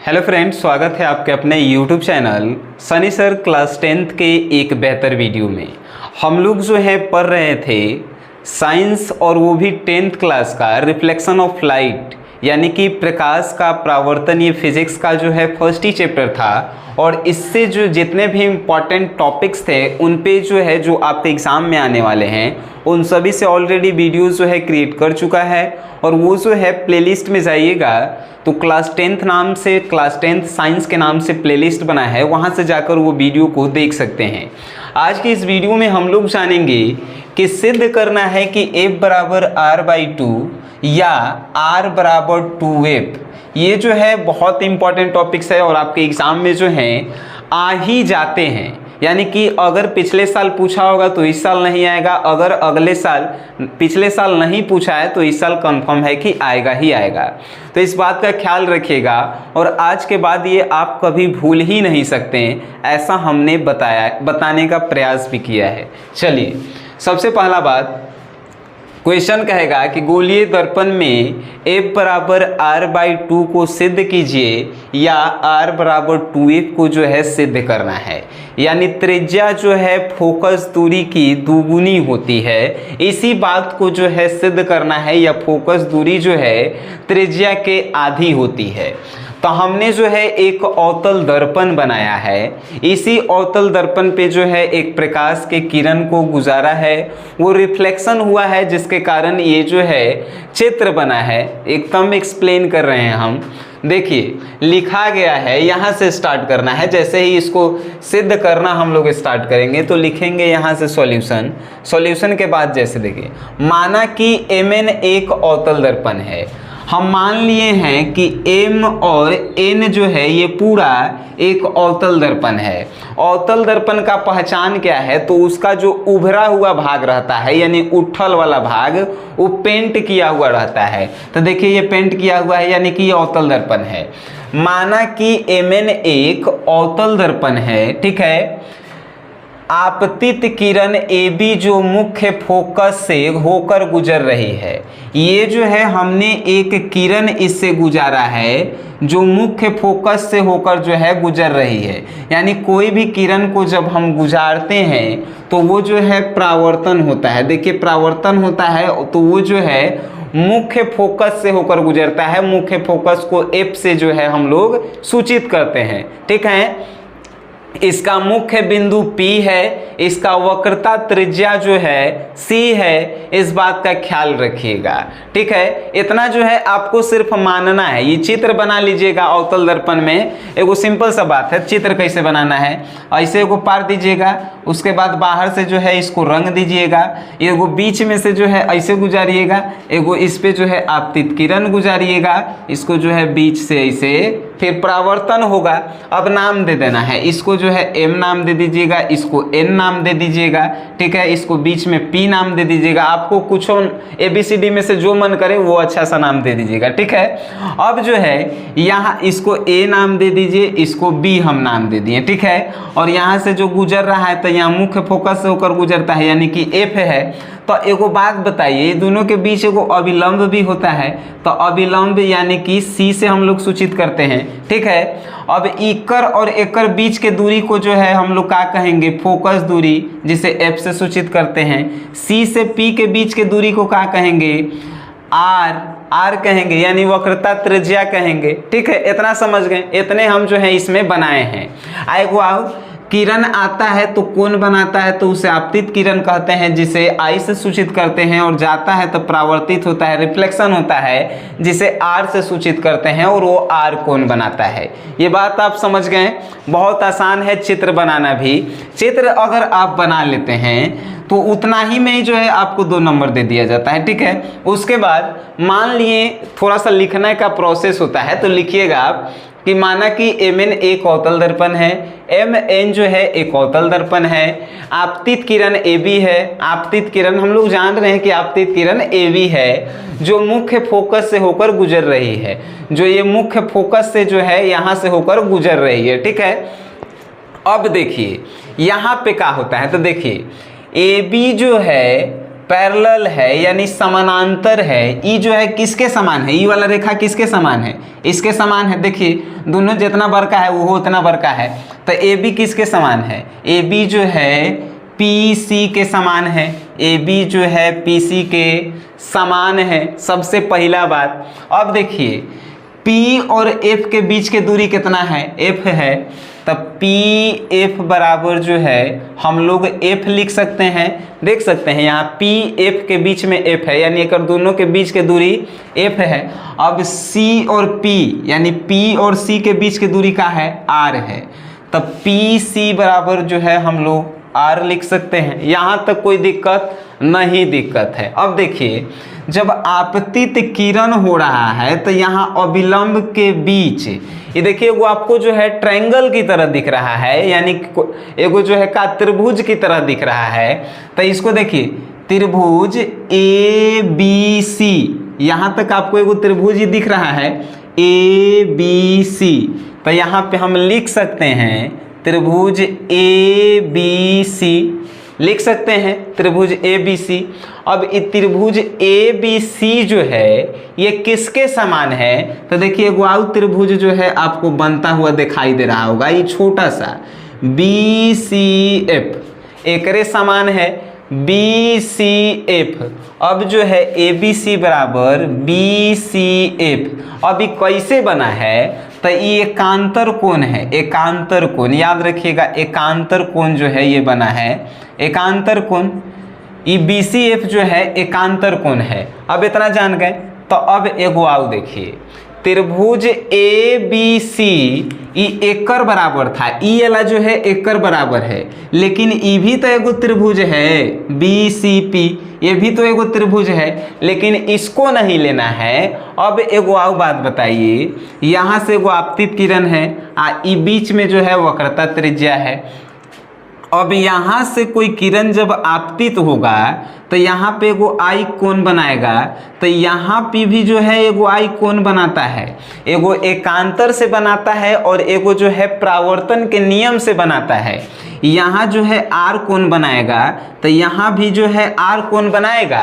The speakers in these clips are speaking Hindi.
हेलो फ्रेंड्स, स्वागत है आपके अपने YouTube channel Sunny sir class 10th के एक बेहतर वीडियो में। हम लोग जो है पढ़ रहे थे साइंस और वो भी 10th क्लास का रिफ्लेक्शन ऑफ लाइट यानी कि प्रकाश का परावर्तन। ये फिजिक्स का जो है फर्स्ट ही चैप्टर था और इससे जो जितने भी इम्पॉर्टेंट टॉपिक्स थे उन पे जो है जो आपके एग्ज़ाम में आने वाले हैं उन सभी से ऑलरेडी वीडियोस जो है क्रिएट कर चुका है। और वो जो है प्लेलिस्ट में जाइएगा तो क्लास 10th नाम से क्लास 10th साइंस के नाम से प्लेलिस्ट बना है, वहाँ से जाकर वो वीडियो को देख सकते हैं। आज के इस वीडियो में हम लोग जानेंगे कि सिद्ध करना है कि F बराबर R/2 या R बराबर 2F। ये जो है बहुत इंपॉर्टेंट टॉपिक्स है और आपके एग्ज़ाम में जो है आ ही जाते हैं। यानी कि अगर पिछले साल पूछा होगा तो इस साल नहीं आएगा, अगर अगले साल पिछले साल नहीं पूछा है तो इस साल कंफर्म है कि आएगा ही आएगा। तो इस बात का ख्याल रखिएगा और आज के बाद ये आप कभी भूल ही नहीं सकते, ऐसा हमने बताने का प्रयास भी किया है। चलिए, सबसे पहला बात, क्वेश्चन कहेगा कि गोलीय दर्पण में F बराबर R/2 को सिद्ध कीजिए या R बराबर 2F को जो है सिद्ध करना है। यानी त्रिज्या जो है फोकस दूरी की दुगुनी होती है, इसी बात को जो है सिद्ध करना है, या फोकस दूरी जो है त्रिज्या के आधी होती है। तो हमने जो है एक अवतल दर्पण बनाया है, इसी अवतल दर्पण पे जो है एक प्रकाश के किरण को गुजारा है, वो रिफ्लेक्शन हुआ है जिसके कारण ये जो है चित्र बना है। एकदम एक्सप्लेन कर रहे हैं हम। देखिए लिखा गया है, यहाँ से स्टार्ट करना है। जैसे ही इसको सिद्ध करना हम लोग स्टार्ट करेंगे तो लिखेंगे यहाँ से सॉल्यूशन के बाद जैसे देखिए, माना कि Mn एक अवतल दर्पण है। हम मान लिए हैं कि M और N जो है ये पूरा एक अवतल दर्पण है। अवतल दर्पण का पहचान क्या है? तो उसका जो उभरा हुआ भाग रहता है यानी उठल वाला भाग वो पेंट किया हुआ रहता है। तो देखिए ये पेंट किया हुआ है यानी कि ये अवतल दर्पण है। माना कि Mn एक अवतल दर्पण है, ठीक है। आपतित किरण AB जो मुख्य फोकस से होकर गुजर रही है, ये जो है हमने एक किरण इससे गुजारा है जो मुख्य फोकस से होकर जो है गुजर रही है। यानी कोई भी किरण को जब हम गुजारते हैं तो वो जो है परावर्तन होता है। देखिए परावर्तन होता है तो वो जो है मुख्य फोकस से होकर गुजरता है। मुख्य फोकस को F से जो है हम लोग सूचित करते हैं, ठीक है। इसका मुख्य बिंदु P है, इसका वक्रता त्रिज्या जो है C है। इस बात का ख्याल रखिएगा, ठीक है। इतना जो है आपको सिर्फ मानना है। ये चित्र बना लीजिएगा अवतल दर्पण में। एगो सिंपल सा बात है, चित्र कैसे बनाना है। ऐसे एगो पार दीजिएगा, उसके बाद बाहर से जो है इसको रंग दीजिएगा, एगो बीच में से जो है ऐसे गुजारिएगा, एगो इस पे जो है आपतित किरण गुजारिएगा, इसको जो है बीच से ऐसे, फिर परावर्तन होगा। अब नाम दे देना है, इसको जो है M नाम दे दीजिएगा, इसको N नाम दे दीजिएगा, ठीक है। इसको बीच में P नाम दे दीजिएगा। आपको कुछ ABCD में से जो मन करे वो अच्छा सा नाम दे दीजिएगा, ठीक है। अब जो है यहाँ इसको A नाम दे दीजिए, इसको B हम नाम दे दिए, ठीक है। और यहाँ से जो गुजर रहा है तो यहाँ मुख्य फोकस से होकर गुजरता है यानी कि F है। तो एगो बात बताइए, दोनों के बीच एगो अभिलंब भी होता है। तो अभिलंब यानी कि C से हम लोग सूचित करते हैं, ठीक है। अब इकर और एकर बीच के दूरी को जो है हम लोग क्या कहेंगे? फोकस दूरी, जिसे F से सूचित करते हैं। C से P के बीच के दूरी को क्या कहेंगे? R कहेंगे, यानी वक्रता त्रिज्या कहेंगे, ठीक है। इतना समझ गए? इतने हम जो है इसमें बनाए हैं। आएगो आओ, किरण आता है तो कौन बनाता है? तो उसे आपतित किरण कहते हैं, जिसे I से सूचित करते हैं, और जाता है तो परावर्तित होता है, रिफ्लेक्शन होता है, जिसे R से सूचित करते हैं, और वो R कौन बनाता है। ये बात आप समझ गए? बहुत आसान है चित्र बनाना भी। चित्र अगर आप बना लेते हैं तो उतना ही में जो है आपको 2 नंबर दे दिया जाता है, ठीक है। उसके बाद मान लिए थोड़ा सा लिखने का प्रोसेस होता है, तो लिखिएगा आप कि माना कि Mn एक अवतल दर्पण है, Mn जो है एक अवतल दर्पण है, आपतित किरण AB है। आपतित किरण हम लोग जान रहे हैं कि आपतित किरण AB है जो मुख्य फोकस से होकर गुजर रही है, जो ये मुख्य फोकस से जो है यहाँ से होकर गुजर रही है, ठीक है। अब देखिए यहाँ पे क्या होता है, तो देखिए AB जो है पैरेलल है यानी समानांतर है। ई जो है किसके समान है, ई वाला रेखा किसके समान है, इसके समान है। देखिए दोनों जितना बड़का है वो उतना बड़का है, तो ए बी किसके समान है, ए बी जो है पी सी के समान है, ए बी जो है पी सी के समान है, सबसे पहला बात। अब देखिए P और F के बीच के दूरी कितना है, F है, तब पी एफ बराबर जो है हम लोग F लिख सकते हैं, देख सकते हैं यहाँ P F के बीच में F है यानी अगर दोनों के बीच के दूरी F है। अब C और P यानी P और C के बीच की दूरी का है R है, तब PC बराबर जो है हम लोग R लिख सकते हैं। यहाँ तक कोई दिक्कत नहीं दिक्कत है। अब देखिए जब आपतित किरण हो रहा है तो यहाँ अविलंब के बीच ये देखिए वो आपको जो है ट्रायंगल की तरह दिख रहा है, यानी एगो जो है का त्रिभुज की तरह दिख रहा है। तो इसको देखिए त्रिभुज ए बी सी, यहाँ तक आपको एगो त्रिभुज ही दिख रहा है ए बी सी, तो यहाँ पे हम लिख सकते हैं त्रिभुज ए बी सी, लिख सकते हैं त्रिभुज ए बी सी। अब ये त्रिभुज ए बी सी जो है ये किसके समान है, तो देखिए एगो त्रिभुज जो है आपको बनता हुआ दिखाई दे रहा होगा, ये छोटा सा बी सी एफ एकरे समान है बी सी एफ। अब जो है ए बी सी बराबर बी सी एफ। अब ये कैसे बना है, तो ये एकांतर कोण है, एकांतर कोण याद रखिएगा, एकांतर कोण जो है ये बना है एकांतर कोण, ये बी सी एफ जो है एकांतर कोण है। अब इतना जान गए, तो अब एगो आओ देखिए त्रिभुज ए बी सी ई एकर बराबर था, ई वाला जो है एकर बराबर है, लेकिन ई भी तो एगो त्रिभुज है बी सी पी, ये भी तो एगो त्रिभुज है, लेकिन इसको नहीं लेना है। अब एगो और बात बताइए, यहाँ से एगो आपतित किरण है ई बीच में जो है वक्रता त्रिज्या है। अब यहाँ से कोई किरण जब आपतित होगा तो यहाँ पे एगो आई कोण बनाएगा, तो यहाँ पे भी जो है एगो आई कोण बनाता है, एगो एकांतर से बनाता है और एगो जो है परावर्तन के नियम से बनाता है। यहाँ जो है आर कोण बनाएगा तो यहाँ भी जो है आर कोण बनाएगा।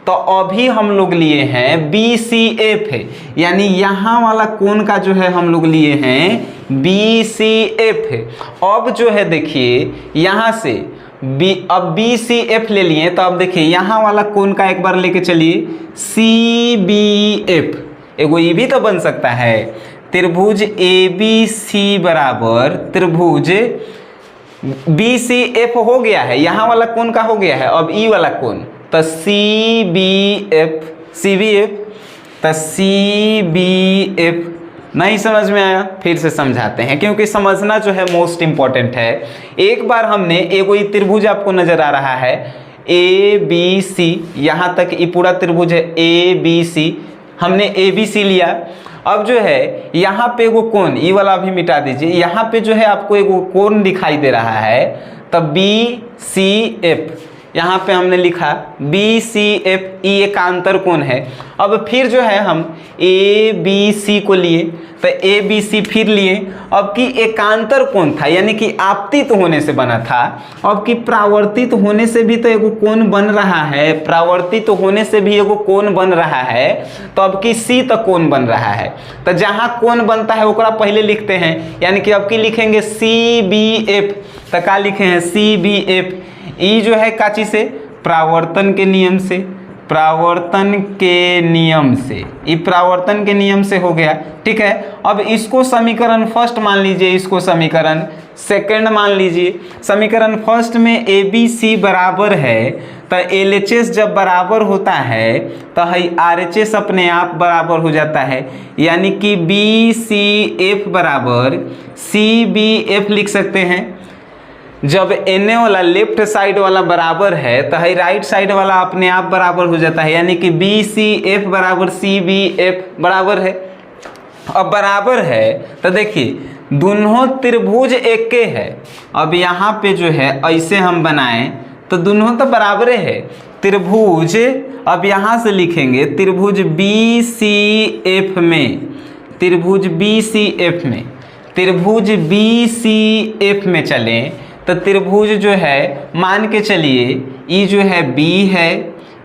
तो अभी हम लोग लिए हैं बी सी एफ, यानी यहाँ वाला कोण का जो है हम लोग लिए हैं बी सी एफ। अब जो है देखिए यहाँ से अब बी सी एफ ले लिए, तो अब देखिए यहाँ वाला कोण का एक बार लेके चलिए सी बी एफ, एगो ये भी तो बन सकता है त्रिभुज ए बी सी बराबर त्रिभुज बी सी एफ हो गया है, यहाँ वाला कोण का हो गया है। अब ई वाला कोण तो C B F, C B F, तो सी बी एफ। नहीं समझ में आया, फिर से समझाते हैं क्योंकि समझना जो है मोस्ट इम्पॉर्टेंट है। एक बार हमने एगो त्रिभुज आपको नजर आ रहा है ए बी सी, यहाँ तक ये पूरा त्रिभुज है ए बी सी, हमने ए बी सी लिया। अब जो है यहाँ पे एगो कोण, ये वाला भी मिटा दीजिए, यहाँ पे जो है आपको एगो कोण दिखाई दे रहा है, तब बी सी एफ, यहाँ पे हमने लिखा बी सी एफ, ई एकांतर कोण है। अब फिर जो है हम ए बी सी को लिए, तो ए बी सी फिर लिए, अब की एकांतर कोण था यानी कि आपतित होने से बना था, अब की परावर्तित होने से भी तो एगो कोण बन रहा है, परावर्तित होने से भी एगो कोण बन रहा है, तो अब की सी तक कोण बन रहा है। तो जहाँ कोण बनता है ओकरा पहले लिखते हैं, यानी कि अब की लिखेंगे सी बी एफ, तो क्या लिखे हैं सी बी एफ। ई जो है काची से, परावर्तन के नियम से, परावर्तन के नियम से, ये परावर्तन के नियम से हो गया, ठीक है। अब इसको समीकरण फर्स्ट मान लीजिए, इसको समीकरण सेकंड मान लीजिए। समीकरण फर्स्ट में ए बी सी बराबर है, तो एल एच एस जब बराबर होता है तो है आर एच एस अपने आप बराबर हो जाता है, यानी कि बी सी एफ बराबर सी बी एफ लिख सकते हैं। जब एन वाला लेफ्ट साइड वाला बराबर है तो है राइट साइड वाला अपने आप बराबर हो जाता है, यानी कि बी सी एफ बराबर सी बी एफ बराबर है। अब बराबर है तो देखिए दोनों त्रिभुज एक के है। अब यहाँ पे जो है ऐसे हम बनाएं तो दोनों तो बराबर है त्रिभुज। अब यहाँ से लिखेंगे त्रिभुज बी सी एफ में, त्रिभुज बी सी एफ में, त्रिभुज बी सी एफ में चलें तो त्रिभुज जो है मान के चलिए ई जो है बी है,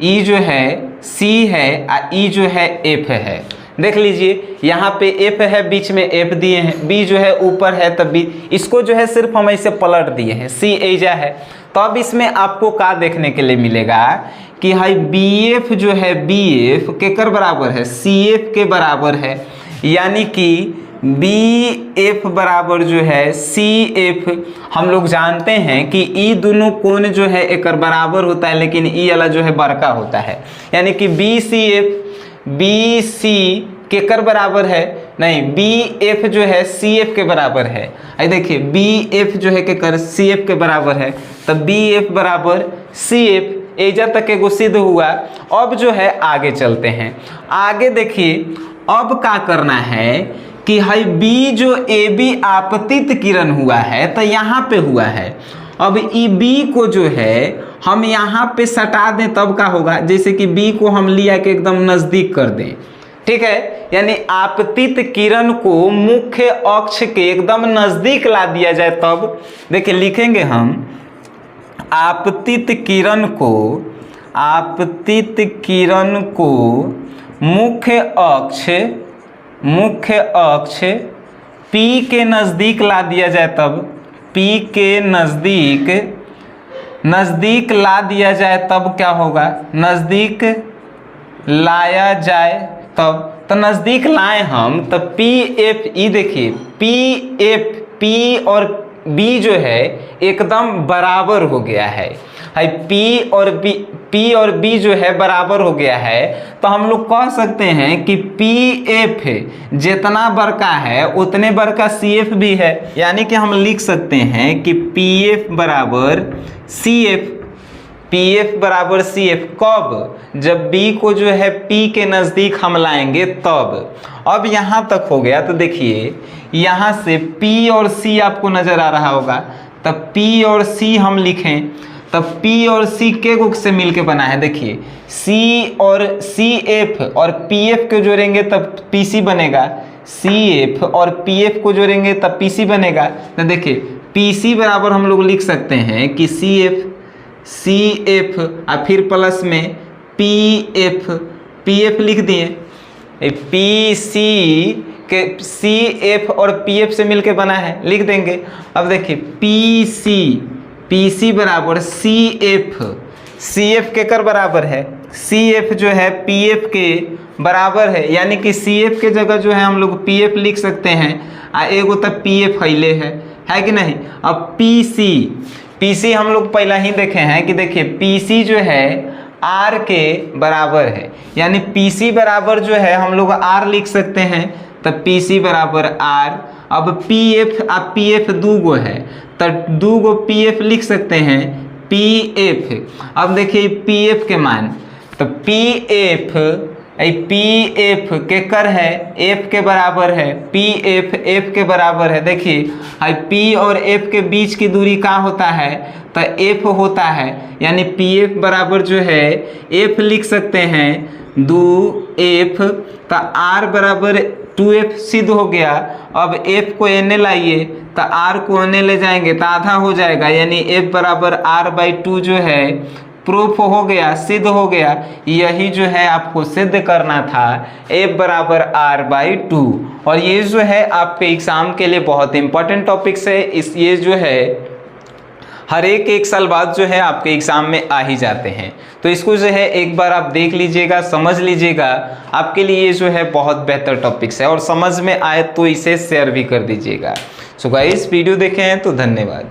ई जो है सी है और ई जो है एफ है। देख लीजिए यहाँ पे एफ है, बीच में एफ दिए हैं, बी जो है ऊपर है तब बी, इसको जो है सिर्फ हम ऐसे पलट दिए हैं, सी एजा है। तो अब इसमें आपको क्या देखने के लिए मिलेगा कि हाई बी एफ जो है बी एफ केकर बराबर है, सी एफ के बराबर है, यानी कि बी एफ बराबर जो है सी एफ। हम लोग जानते हैं कि ई दोनों कोण जो है एक बराबर होता है, लेकिन ई वाला जो है बड़का होता है, यानी कि B C F, B C केकर बराबर है, नहीं बी एफ जो है सी एफ के बराबर है। आई देखिए बी एफ जो है केकर सी एफ के बराबर है, तब बी एफ बराबर सी एफ, एजा तक एगो सिद्ध हुआ। अब जो है आगे चलते हैं, आगे देखिए अब क्या करना है कि हाई बी जो ए बी आपतित किरण हुआ है तो यहाँ पे हुआ है, अब ई बी को जो है हम यहाँ पे सटा दें तब क्या होगा, जैसे कि बी को हम लिया के एकदम नज़दीक कर दें, ठीक है, यानी आपतित किरण को मुख्य अक्ष के एकदम नज़दीक ला दिया जाए तब देखिए लिखेंगे हम आपतित किरण को मुख्य अक्ष P के नज़दीक ला दिया जाए तब, P के नज़दीक ला दिया जाए तब क्या होगा, नज़दीक लाया जाए तब, तो नज़दीक लाए हम तब पी एफ, ई देखिए पी एफ, पी और बी जो है एकदम बराबर हो गया है, पी और बी जो है बराबर हो गया है, तो हम लोग कह सकते हैं कि पी एफ जितना बड़का है उतने बड़का सी एफ भी है, यानी कि हम लिख सकते हैं कि पी एफ बराबर सी एफ, पी एफ बराबर सी एफ कब, जब बी को जो है पी के नज़दीक हम लाएंगे तब। अब यहाँ तक हो गया, तो देखिए यहाँ से पी और सी आपको नज़र आ रहा होगा, तब पी और सी हम लिखें, तब P और C के गुक से मिलके बना है, देखिए C और CF और PF को जोड़ेंगे तब PC बनेगा, CF और PF को जोड़ेंगे तब PC बनेगा। तो देखिए PC बराबर हम लोग लिख सकते हैं कि CF और फिर प्लस में PF लिख दिए, CF और PF से मिलके बना है, लिख देंगे। अब देखिए PC बराबर CF के कर बराबर है, CF जो है PF के बराबर है, यानी कि CF के जगह जो है हम लोग PF लिख सकते हैं, एगो तब PF फैले है कि नहीं। अब PC हम लोग पहला ही देखे हैं कि देखिए PC जो है R के बराबर है, यानी PC बराबर जो है हम लोग R लिख सकते हैं, तब PC बराबर R। अब PF और PF दूगो है, तब दूगो PF लिख सकते हैं, PF। अब देखिए PF के मान, तो PF के कर है F के बराबर है, PF F के बराबर है। देखिए P और F के बीच की दूरी क्या होता है, तो F होता है, यानी PF बराबर जो है F लिख सकते हैं 2F, तो R बराबर 2F सिद्ध हो गया। अब F को एने लाइए तो R को एने ले जाएंगे तो आधा हो जाएगा, यानी F बराबर R/2 जो है प्रूफ हो गया, सिद्ध हो गया। यही जो है आपको सिद्ध करना था, F बराबर R/2। और ये जो है आपके एग्ज़ाम के लिए बहुत इंपॉर्टेंट टॉपिक्स है, ये जो है हर एक साल बाद जो है आपके एग्ज़ाम में आ ही जाते हैं, तो इसको जो है एक बार आप देख लीजिएगा, समझ लीजिएगा, आपके लिए ये जो है बहुत बेहतर टॉपिक्स है, और समझ में आए तो इसे शेयर भी कर दीजिएगा। सो गाइस वीडियो देखे हैं तो धन्यवाद।